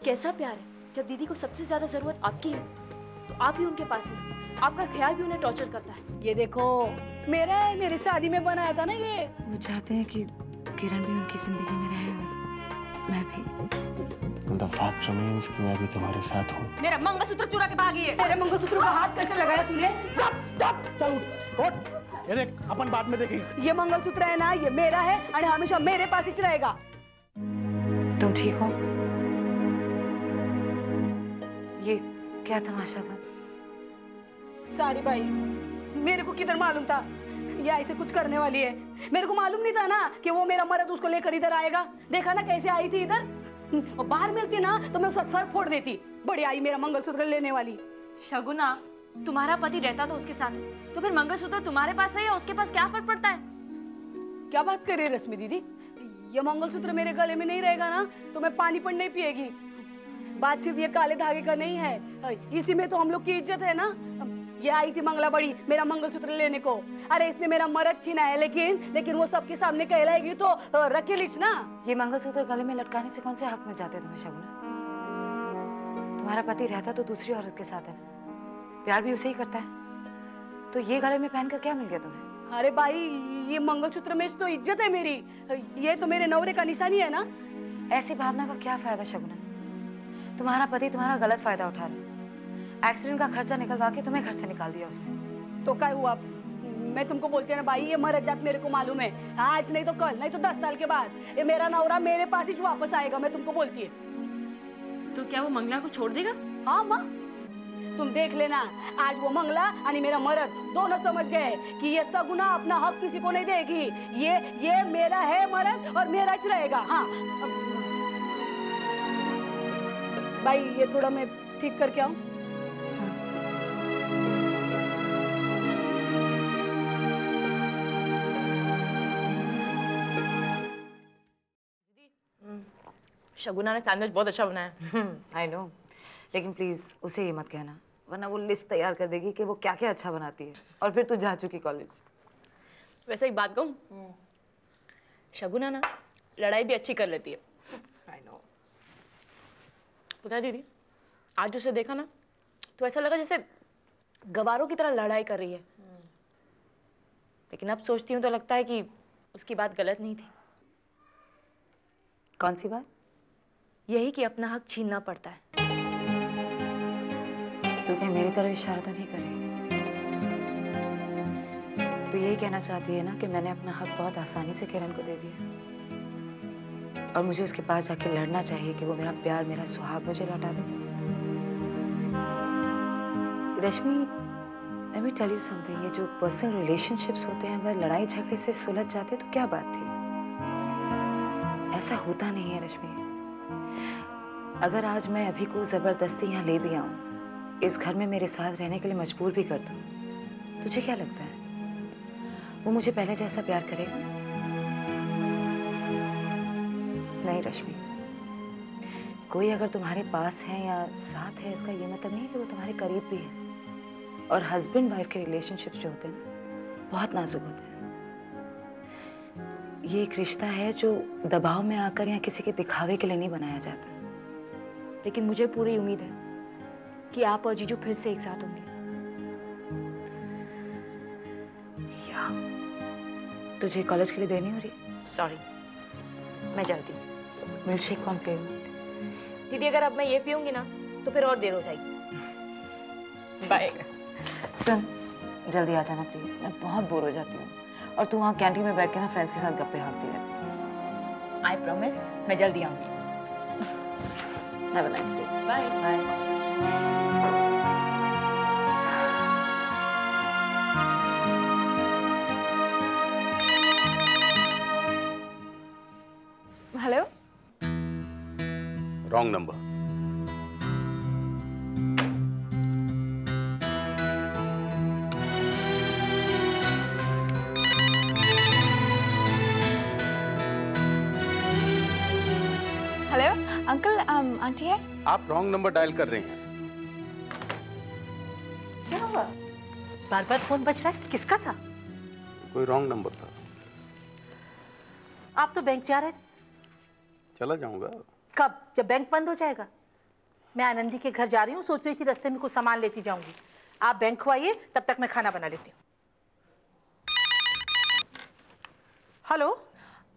कैसा प्यार है जब दीदी को सबसे ज्यादा जरूरत आपकी है तो आप ही उनके पास नहीं, आपका ख्याल भी उन्हें टॉर्चर करता है। ये देखो मेरा है, मेरी शादी में बनाया था ना ये। वो चाहते हैं कि किरण भी उनकी जिंदगी में रहे और मैं भी। The fact remains कि मैं भी तुम्हारे साथ हूँ। मेरा मंगलसूत्र चुरा के भागी है। मेरे मंगलसूत्र का हाथ कैसे लगाया तूने? चल उठ, ये देख अपन बाद में देखेंगे। ये मंगलसूत्र है ना, ये मेरा है और हमेशा मेरे पास ही रहेगा। तुम ठीक हो? ये क्या तमाशा था? सारी भाई, मेरे को किधर मालूम था ये ऐसे कुछ करने वाली है। मेरे को मालूम नहीं था ना कि वो मेरा मर्द उसको लेकर इधर आएगा। देखा ना कैसे आई थी इधर, और बाहर मिलती ना तो मैं उसका सर फोड़ देती। बड़ी आई मेरा मंगलसूत्र लेने वाली। शगुना, तुम्हारा पति रहता तो उसके साथ, तो फिर मंगलसूत्र तुम्हारे पास है या उसके पास, क्या फर्क पड़ता है? क्या बात कर रही है रश्मि दीदी? ये मंगलसूत्र मेरे गले में नहीं रहेगा ना तो मैं पानी पण नहीं पिएगी। बात सिर्फ ये काले धागे का नहीं है, इसी में तो हम लोग की इज्जत है ना। ये आई थी मंगला बड़ी मेरा मंगलसूत्र लेने को। अरे इसने मेरा मर्द छीना है, लेकिन वो सबके सामने कहलाएगी तो रखेलिस ना। ये मंगलसूत्र गले में लटकाने से कौन से हक में जाते तुम्हें शगुना? तुम्हारा पति रहता तो दूसरी औरत के साथ है ना, प्यार भी उसे ही करता है, तो ये गले में पहनकर क्या मिल गया तुम्हें? अरे भाई, ये मंगलसूत्र में तो इज्जत है मेरी, ये तो मेरे नवरे का निशानी है ना। ऐसी भावना का क्या फायदा शगुना? तुम्हारा पति तुम्हारा गलत फायदा उठा रहा है। एक्सीडेंट का खर्चा निकलवा के तुम्हें घर से निकाल दिया उसने। तो क्या हुआ? मैं तुमको बोलती है ना भाई, ये मर्द जात मेरे को मालूम है। आज नहीं तो कल, नहीं तो 10 साल के बाद ये मेरा नवरा मेरे पास ही वापस आएगा। मैं तुमको बोलती है। तो क्या वो मंगला को छोड़ देगा? हाँ माँ, तुम देख लेना। आज वो मंगला और मेरा मर्द दोनों समझ गए कि ये सगुना अपना हक किसी को नहीं देगी। ये मेरा है मर्द और मेरा ही रहेगा। हाँ भाई, ये थोड़ा मैं ठीक करके आऊँ। शगुना ने सैंडविच बहुत अच्छा बनाया। आई नो, लेकिन प्लीज उसे ये मत कहना, वरना वो लिस्ट तैयार कर देगी कि वो क्या क्या अच्छा बनाती है, और फिर तू जा चुकी कॉलेज। वैसे एक बात कहूँ, शगुना ना लड़ाई भी अच्छी कर लेती है। I know. पता है दीदी, आज उसे देखा ना तो ऐसा लगा जैसे गवारों की तरह लड़ाई कर रही है। लेकिन अब सोचती हूँ तो लगता है कि उसकी बात गलत नहीं थी। कौन सी बात? यही कि अपना हक छीनना पड़ता है। तू क्या मेरी तरह इशारा तो नहीं कर रही? तू यही कहना चाहती है ना कि मैंने अपना हक बहुत आसानी से किरण को दे दिया और मुझे उसके पास जाके लड़ना चाहिए कि वो मेरा प्यार, मेरा सुहाग मुझे लौटा दे। रश्मि, let me tell you something, ये जो पर्सनल रिलेशनशिप्स होते हैं, अगर लड़ाई झगड़े से सुलझ जाते तो क्या बात थी? ऐसा होता नहीं है रश्मि। अगर आज मैं अभी को जबरदस्ती यहाँ ले भी आऊं, इस घर में मेरे साथ रहने के लिए मजबूर भी कर दूं, तुझे क्या लगता है वो मुझे पहले जैसा प्यार करेगा? नहीं रश्मि, कोई अगर तुम्हारे पास है या साथ है, इसका ये मतलब नहीं कि वो तुम्हारे करीब भी है। और हस्बैंड वाइफ के रिलेशनशिप्स जो होते हैं बहुत नाजुक होते हैं। ये एक रिश्ता है जो दबाव में आकर या किसी के दिखावे के लिए नहीं बनाया जाता। लेकिन मुझे पूरी उम्मीद है कि आप और जीजू फिर से एक साथ होंगे। या तुझे कॉलेज के लिए देर नहीं हो रही? सॉरी, मैं चलती हूँ। मिल्कशेक कौन पिएगा? दीदी, अगर अब मैं ये पीऊंगी ना तो फिर और देर हो जाएगी। बाय। सुन, जल्दी आ जाना प्लीज, मैं बहुत बोर हो जाती हूँ और तू वहाँ कैंटीन में बैठ के ना फ्रेंड्स के साथ गप्पे हाँकती रहती है। आई प्रॉमिस, मैं जल्दी आऊंगी। Have a nice day. Bye. Hello. Wrong number. Hello uncle, aunty है। आप रॉन्ग नंबर डायल कर रहे हैं। क्या हुआ? बार बार फोन बज रहा है, किसका था? कोई रॉन्ग नंबर था। आप तो बैंक जा रहे थे। चला जाऊंगा। कब? जब बैंक बंद हो जाएगा। मैं आनंदी के घर जा रही हूँ, सोच रही थी रास्ते में कुछ सामान लेती जाऊंगी। आप बैंक खुआइए, तब तक मैं खाना बना लेती हूँ। हेलो।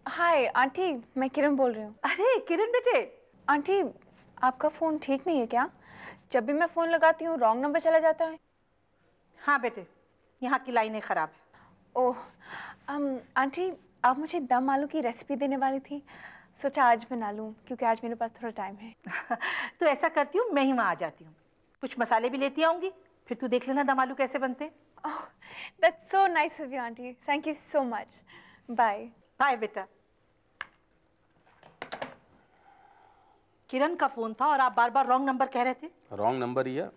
हाय आंटी, मैं किरण बोल रही हूँ। अरे किरण बेटे। आंटी, आपका फ़ोन ठीक नहीं है क्या? जब भी मैं फ़ोन लगाती हूँ रॉन्ग नंबर चला जाता है। हाँ बेटे, यहाँ की लाइनें खराब है। ओह, आंटी आप मुझे दम आलू की रेसिपी देने वाली थी, सोचा आज बना लूँ क्योंकि आज मेरे पास थोड़ा टाइम है। तो ऐसा करती हूँ, मैं ही वहाँ आ जाती हूँ, कुछ मसाले भी लेती आऊँगी, फिर तू देख लेना दम आलू कैसे बनते हैं। Oh, that's so nice of you aunty, thank you so much. Bye. Bye बेटा। किरण का फोन था और आप बार बार रॉन्ग नंबर कह रहे थे। रॉन्ग नंबर ही है?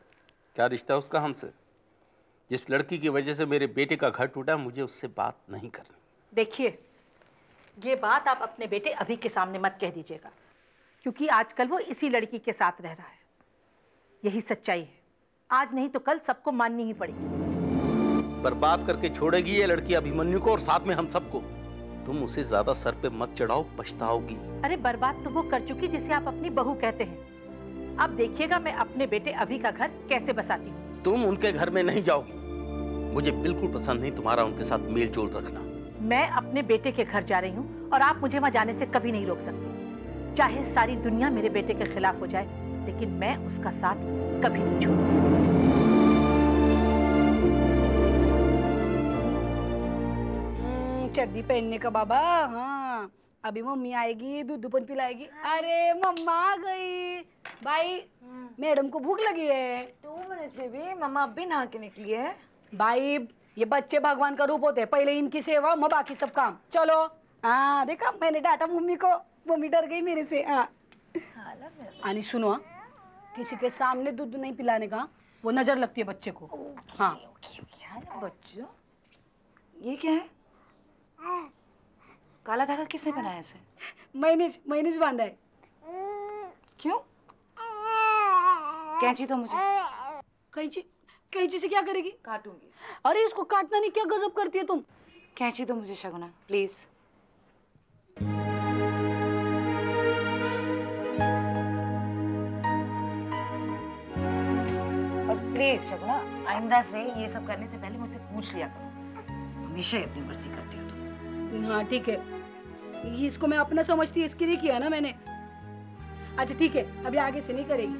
क्या रिश्ता है उसका हमसे? जिस लड़की की वजह से मेरे बेटे का घर टूटा, मुझे उससे बात नहीं करनी। देखिए, ये बात आप अपने बेटे अभी के सामने मत कह दीजिएगा, क्योंकि आजकल वो इसी लड़की के साथ रह रहा है। यही सच्चाई है, आज नहीं तो कल सबको माननी ही पड़ेगी। बर्बाद करके छोड़ेगी ये लड़की अभिमन्यु को और साथ में हम सबको। तुम उसे ज्यादा सर पे मत चढ़ाओ, पछताओगी। अरे बर्बाद तो वो कर चुकी जिसे आप अपनी बहू कहते हैं। अब देखिएगा मैं अपने बेटे अभी का घर कैसे बसाती हूँ। तुम उनके घर में नहीं जाओगी, मुझे बिल्कुल पसंद नहीं तुम्हारा उनके साथ मेल जोल रखना। मैं अपने बेटे के घर जा रही हूँ और आप मुझे वहाँ जाने से कभी नहीं रोक सकते। चाहे सारी दुनिया मेरे बेटे के खिलाफ हो जाए, लेकिन मैं उसका साथ कभी नहीं छोड़ूंगी। चड्डी पहनने का बाबा। हाँ, अभी मम्मी आएगी, दूध पण पिलाएगी। अरे मम्मा आ गई। भाई, मैडम को भूख लगी है। 2 मिनट्स में भी मम्मा अब भी नहा के निकली है। भाई, ये बच्चे भगवान का रूप होते हैं, पहले इनकी सेवा मैं बाकी सब काम। चलो। हाँ देखा, मैंने डांटा मम्मी को, मम्मी डर गई मेरे से। हाँ आणि सुनो, किसी के सामने दूध नहीं पिलाने का, वो नजर लगती है बच्चे को। हाँ बच्चों, ये क्या है? काला धागा किसने बनाया इसे? मैंने बांधा है। क्यों? कैंची दो मुझे। कैंची से क्या करेगी? काटूंगी। अरे इसको काटना नहीं, क्या गजब करती है तुम। कैंची दो मुझे शगुना, प्लीज। और प्लीज शगुना, आइंदा से ये सब करने से पहले मुझसे पूछ लिया करो। हमेशा ही अपनी मर्जी करती हो तुम। हाँ ठीक है, इसको मैं अपना समझती है, इसके लिए किया ना मैंने। अच्छा ठीक है, अभी आगे से नहीं करेगी।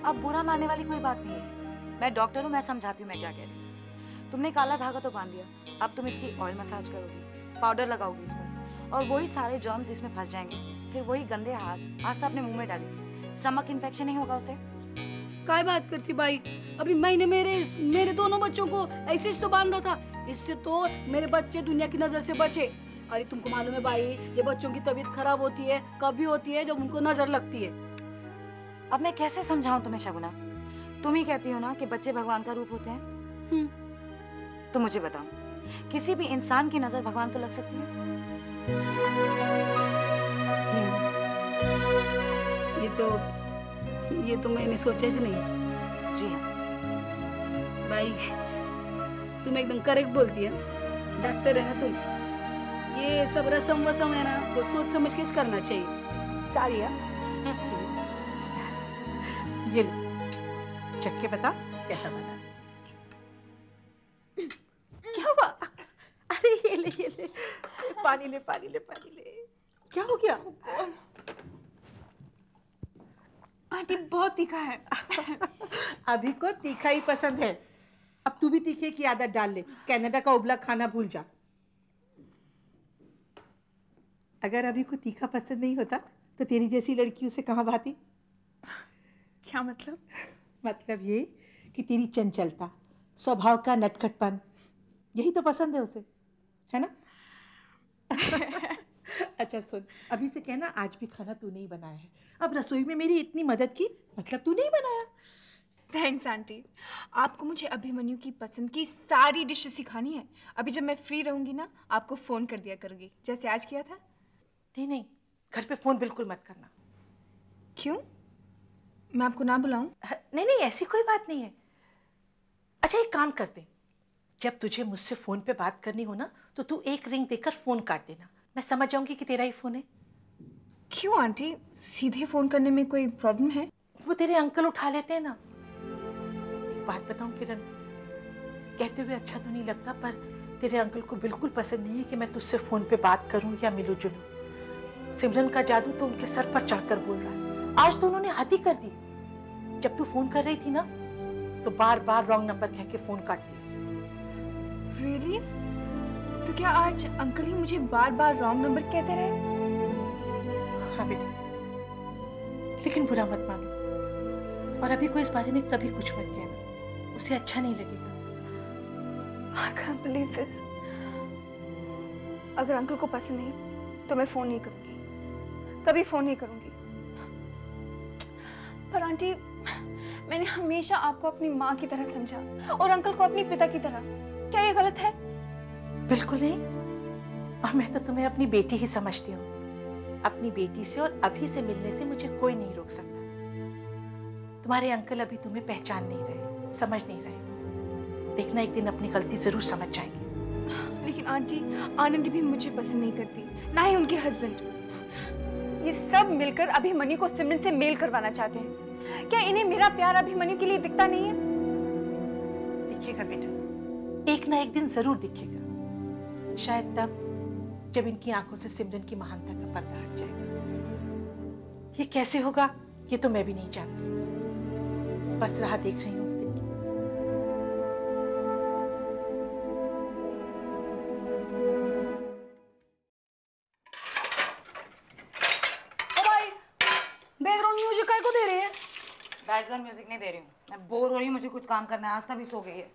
अब बुरा मानने वाली कोई बात नहीं है। मैं डॉक्टर हूँ, मैं समझाती हूँ मैं क्या कह रही हूँ। तुमने काला धागा तो बांध दिया, अब तुम इसकी ऑयल मसाज करोगी, पाउडर लगाओगी इस पर, और वही सारे जर्म्स इसमें फंस जाएंगे। फिर वही गंदे हाथ आस्था अपने मुंह में डालेगी। स्टमक इन्फेक्शन नहीं होगा उसे। काय बात करती भाई, अभी मैंने मेरे दोनों बच्चों को ऐसे ही तो बांधा था। इससे तो मेरे बच्चे दुनिया की नजर से बचे। अरे तुमको मालूम है भाई, ये बच्चों की तबीयत खराब होती है, कभी होती है जब उनको नजर लगती है। अब मैं कैसे समझाऊं तुम्हें शगुना? तुम ही कहती हो ना कि बच्चे भगवान का रूप होते हैं। तो मुझे बताओ, किसी भी इंसान की नजर भगवान पर लग सकती है? ये तो मैंने सोचा ही नहीं। जी हाँ भाई, तुम एकदम करेक्ट बोलती है, डॉक्टर है ना तुम। ये सब रसम वसम है ना, वो सोच समझ के करना चाहिए। सारी है। ये ले, चख के बता कैसा बना। क्या हुआ? अरे ये ले पानी ले। क्या हो गया? आंटी बहुत तीखा है। अभी को तीखा ही पसंद है। अब तू भी तीखे की आदत डाल ले, कनाडा का उबला खाना भूल जा। अगर अभी को तीखा पसंद नहीं होता तो तेरी जैसी लड़की उसे कहाँ भाती? क्या मतलब? मतलब ये कि तेरी चंचलता, स्वभाव का नटखटपन, यही तो पसंद है उसे, है ना? अच्छा सुन, अभी से कहना आज भी खाना तूने ही बनाया है। अब रसोई में मेरी इतनी मदद की, मतलब तूने ही बनाया। थैंक्स आंटी, आपको मुझे अभिमन्यु की पसंद की सारी डिशेस सिखानी है। अभी जब मैं फ्री रहूंगी ना, आपको फोन कर दिया करूंगी, जैसे आज किया था। नहीं, घर पे फोन बिल्कुल मत करना। क्यों? मैं आपको ना बुलाऊं? नहीं, ऐसी कोई बात नहीं है। अच्छा एक काम करते, जब तुझे मुझसे फोन पे बात करनी हो ना, तो तू एक रिंग देकर फोन काट देना, मैं समझ जाऊंगी कि तेरा ही फोन है। क्यों आंटी, सीधे फोन करने में कोई प्रॉब्लम है? वो तेरे अंकल उठा लेते हैं ना। एक बात बताऊं किरण, कहते हुए अच्छा तो नहीं लगता, पर तेरे अंकल को बिल्कुल पसंद नहीं है कि मैं तुझसे फोन पे बात करूं या मिलूं जुलूं। सिमरन का जादू तो उनके सर पर चढ़कर बोल रहा है। आज तो उन्होंने हद ही कर दी। जब तू फोन कर रही थी ना, तो बार बार रॉन्ग नंबर कह के फोन काट दिया। रियली? तो क्या आज अंकल ही मुझे बार बार रॉन्ग नंबर कहते रहे? हाँ बेटी, लेकिन बुरा मत मानो, और अभी को इस बारे में कभी कुछ मत कहना, उसे अच्छा नहीं लगेगा। I can't believe this. अगर अंकल को पसंद नहीं तो मैं फोन नहीं करूंगी, कभी फोन नहीं करूंगी। पर आंटी, मैंने हमेशा आपको अपनी माँ की तरह समझा और अंकल को अपनी पिता की तरह। क्या ये गलत है? बिल्कुल नहीं, और मैं तो तुम्हें अपनी बेटी ही समझती हूँ। अपनी बेटी से और अभी से मिलने से मुझे कोई नहीं रोक सकता। तुम्हारे अंकल अभी तुम्हें पहचान नहीं रहे, समझ नहीं रहे। देखना, एक दिन अपनी गलती जरूर समझ जाएंगे। लेकिन आंटी, आनंदी भी मुझे पसंद नहीं करती, ना ही उनके हस्बैंड। ये सब मिलकर अभिमन्यु को सिमरन से मेल करवाना चाहते हैं। क्या इन्हें मेरा प्यार अभिमन्यु के लिए दिखता नहीं है? दिखेगा बेटा, एक ना एक दिन जरूर दिखेगा। शायद तब जब इनकी आंखों से सिमरन की महानता का पर्दा हट जाएगा। ये कैसे होगा ये तो मैं भी नहीं जानती, बस राह देख रही हूँ उस दिन की। बैकग्राउंड म्यूजिक काय को दे रही है? बैकग्राउंड म्यूजिक नहीं दे रही हूँ, मैं बोर हो रही हूँ, मुझे कुछ काम करना है। आज तभी सो गई है।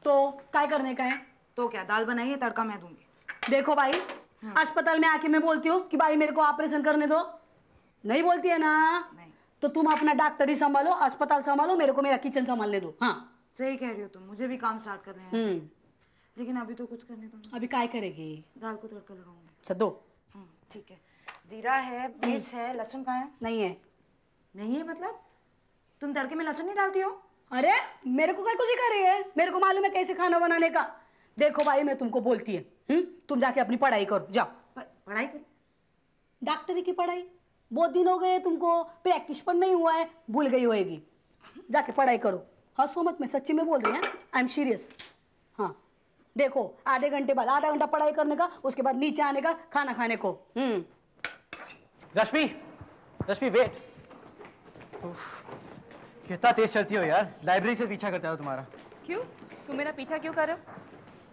तो काय करने का है? तो क्या, दाल बनाई है, तड़का मैं दूंगी। देखो भाई, अस्पताल में आके मैं बोलती हूँ कि भाई मेरे को ऑपरेशन करने दो, नहीं बोलती है ना? नहीं। तो तुम अपना डॉक्टरी संभालो, अस्पताल संभालो, मेरे को मेरा किचन संभालने दो। हाँ सही कह रही हो तुम, मुझे भी काम स्टार्ट करना है। लेकिन अभी तो कुछ करने दो ना। अभी काय करेगी? दाल को तड़का लगाऊंगी। सदो ठीक है। जीरा है, मिर्च है, लहसुन कहाँ है? नहीं है। नहीं है मतलब? तुम तड़के में लहसुन नहीं डालती हो? अरे मेरे को काय को सिखा रही है? मेरे को मालूम है कैसे खाना बनाने का। देखो भाई, मैं तुमको बोलती है, तुम जाके अपनी पढ़ाई करो, जाओ। पढ़ाई कर? डॉक्टरी की पढ़ाई? बहुत दिन हो गए तुमको, प्रैक्टिस पर नहीं हुआ है, भूल गई होएगी। जाके पढ़ाई करो। हंसो मत, मैं सच्ची में बोल रही हूँ, आई एम सीरियस। हाँ देखो, आधे घंटे बाद आधा घंटा पढ़ाई करने का, उसके बाद नीचे आने का, खाना खाने को। रश्मि, रश्मि वेट। कितना तेज चलती हो यार, लाइब्रेरी से पीछा करता है तुम्हारा। क्यों? तुम मेरा पीछा क्यों कर रहे हो?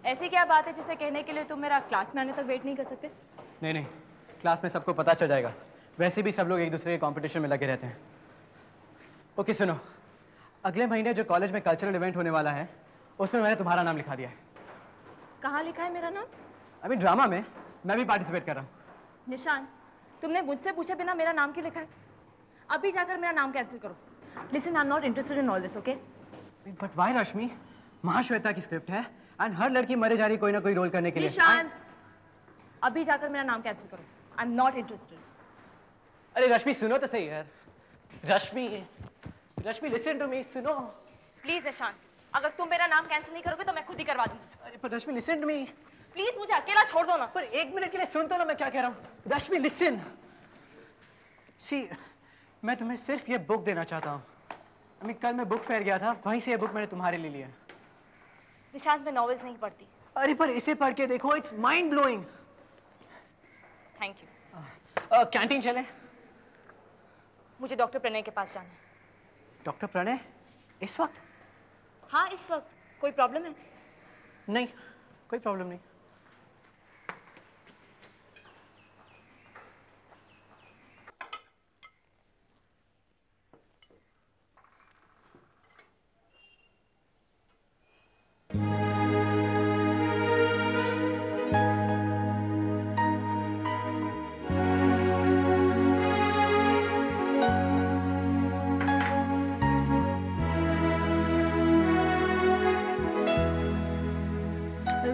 ऐसी क्या बात है जिसे कहने के लिए तुम मेरा क्लास में आने तक वेट नहीं कर सकते? नहीं नहीं, क्लास में सबको पता चल जाएगा। वैसे भी सब लोग एक दूसरे के कंपटीशन में लगे रहते हैं। ओके सुनो, अगले महीने जो कॉलेज में कल्चरल इवेंट होने वाला है, उसमें मैंने तुम्हारा नाम लिखा दिया है। कहाँ लिखा है मेरा नाम? अभी ड्रामा में मैं भी पार्टिसिपेट कर रहा हूँ। निशान, तुमने मुझसे पूछे बिना मेरा नाम क्यों लिखा है? अभी जाकर मेरा नाम कैंसिल करो। Listen, I am not interested in all this, okay? But why Rashmi? Mahashweta की स्क्रिप्ट है एंड हर लड़की मरे जा रही कोई ना कोई रोल करने के लिए। निशान, अभी जाकर मेरा नाम कैंसिल करो। आई एम नॉट इंटरेस्टेड। अरे रश्मि सुनो तो सही यार। रश्मि, रश्मि लिसन टू मी, सुनो। प्लीज निशान, अगर तुम मेरा नाम कैंसिल नहीं करोगे तो मैं खुद ही करवा दूंगी। अरे पर रश्मि लिसन टू मी। प्लीज मुझे अकेला छोड़ दो ना। पर एक मिनट के लिए सुन तो ना मैं क्या कह रहा हूँ। रश्मि लिसन, सी मैं तुम्हें सिर्फ ये बुक देना चाहता हूँ। अभी कल मैं बुक फेयर गया था, वहीं से ये बुक मैंने तुम्हारे लिए लिया। निशांत, मैं नॉवेल्स नहीं पढ़ती। अरे पर इसे पढ़ के देखो, it's mind blowing. Thank you. Canteen चले? मुझे डॉक्टर प्रणय के पास जाना है। डॉक्टर प्रणय? इस वक्त? हाँ इस वक्त। कोई प्रॉब्लम है? नहीं, कोई प्रॉब्लम नहीं।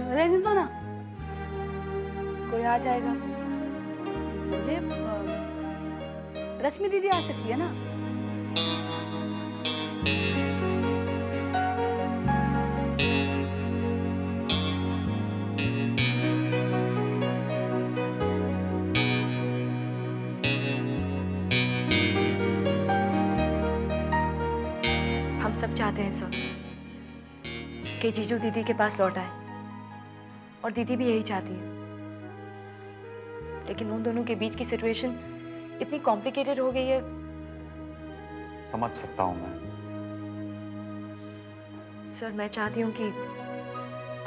रहने दो ना, कोई आ जाएगा। मुझे रश्मि दीदी आ सकती है ना? सब चाहते हैं सर कि जीजू दीदी के पास लौट आए, और दीदी भी यही चाहती है। लेकिन उन दोनों के बीच की सिचुएशन इतनी कॉम्प्लिकेटेड हो गई है। समझ सकता हूं मैं। सर मैं चाहती हूँ कि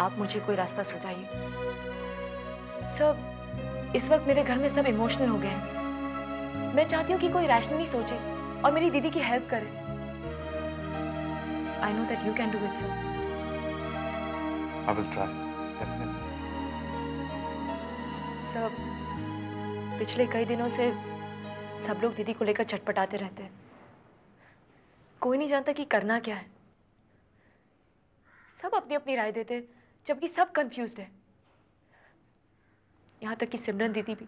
आप मुझे कोई रास्ता सुझाइए। सर इस वक्त मेरे घर में सब इमोशनल हो गए हैं। मैं चाहती हूँ कि कोई रैशनली सोचे और मेरी दीदी की हेल्प करे। I know that you can do it sir. I will try definitely. Sir पिछले कई दिनों से सब लोग दीदी को लेकर छटपटाते रहते हैं। कोई नहीं जानता कि करना क्या है। सब अपनी अपनी राय देते हैं, जबकि सब कंफ्यूज्ड है। यहाँ तक कि सिमरन दीदी भी।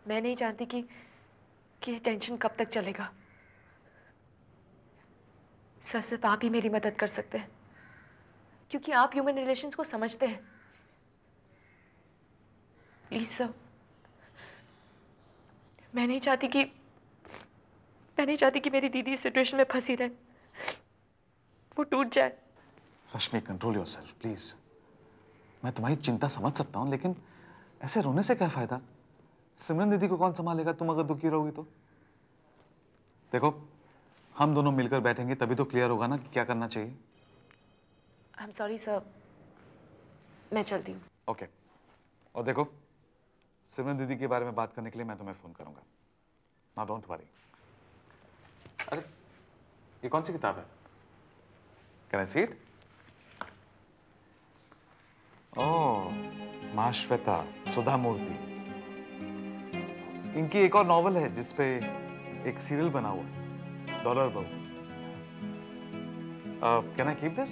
मैं नहीं जानती कि ये टेंशन कब तक चलेगा। सर सिर्फ आप ही मेरी मदद कर सकते हैं, क्योंकि आप ह्यूमन रिलेशंस को समझते हैं। प्लीज सर, मैं नहीं चाहती कि मेरी दीदी इस सिचुएशन में फंसी रहे, वो टूट जाए। रश्मि, कंट्रोल योरसेल्फ प्लीज। मैं तुम्हारी चिंता समझ सकता हूँ, लेकिन ऐसे रोने से क्या फायदा? सिमरन दीदी को कौन संभालेगा तुम अगर दुखी रहोगी तो? देखो, हम दोनों मिलकर बैठेंगे तभी तो क्लियर होगा ना कि क्या करना चाहिए। आई एम सॉरी सर, मैं चलती हूँ। ओके। और देखो, सिमरन दीदी के बारे में बात करने के लिए मैं तुम्हें फोन करूंगा। Now don't worry. अरे ये कौन सी किताब है? Can I see it? Oh, Mahashweta, Sudha Murthy. इनकी एक और नॉवल है जिसपे एक सीरियल बना हुआ है, डॉलर बहू। Can I keep this?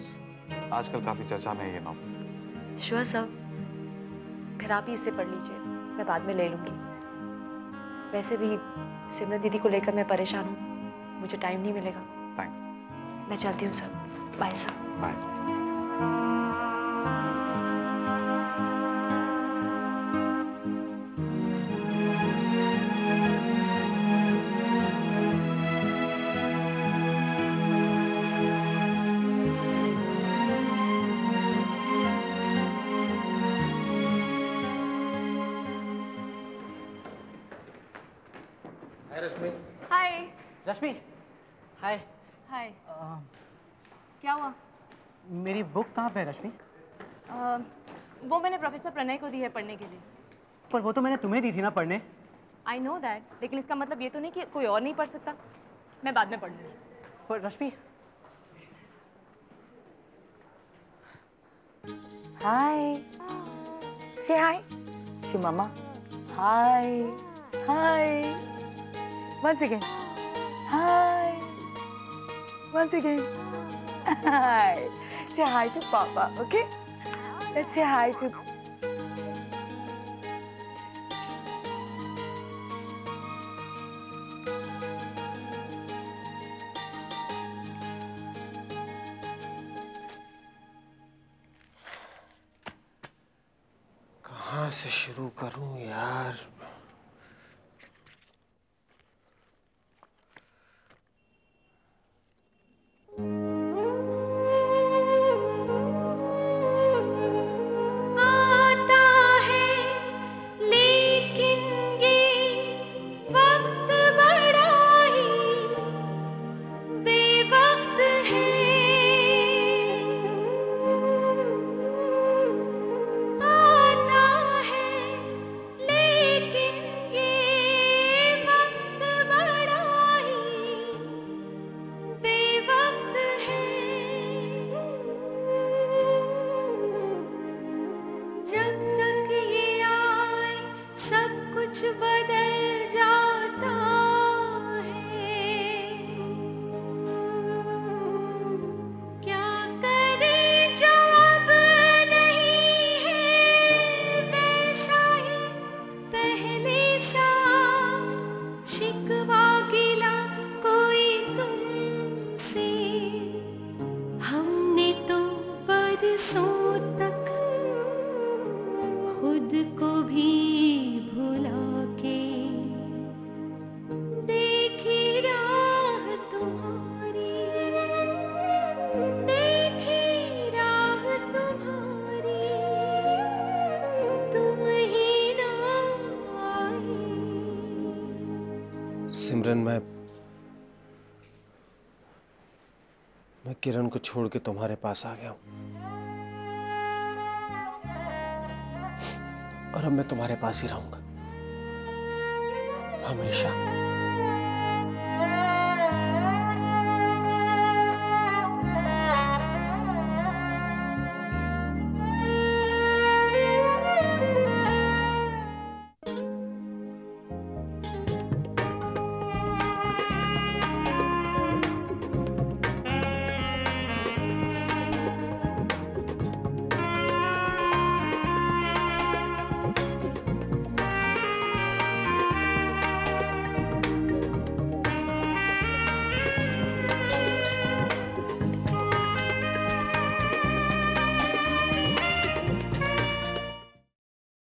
आजकल काफी चर्चा में है ये नॉवल। श्योर सर, फिर आप ही इसे पढ़ लीजिए, मैं बाद में ले लूंगी। वैसे भी सिमरन दीदी को लेकर मैं परेशान हूँ, मुझे टाइम नहीं मिलेगा। थैंक्स। मैं चलती हूँ sir. Bye sir. Bye. Hi. Rashmi, hi. Hi. क्या हुआ? मेरी बुक कहाँ पे है रश्मि? वो मैंने प्रोफेसर प्रणय को दी है पढ़ने के लिए। पर वो तो मैंने तुम्हें दी थी ना पढ़ने। आई नो दैट, लेकिन इसका मतलब ये तो नहीं कि कोई और नहीं पढ़ सकता। मैं बाद में पढ़ लूँगी। पर रश्मि, Hi. Say hi. Say mama. Hi. Hi. Once again. Hi. Once again. Hi. Say hi to Papa, okay? Let's say hi to... कहाँ से शुरू करूं यार? लेकिन किरण, मैं किरण को छोड़ के तुम्हारे पास आ गया हूं, और अब मैं तुम्हारे पास ही रहूंगा हमेशा।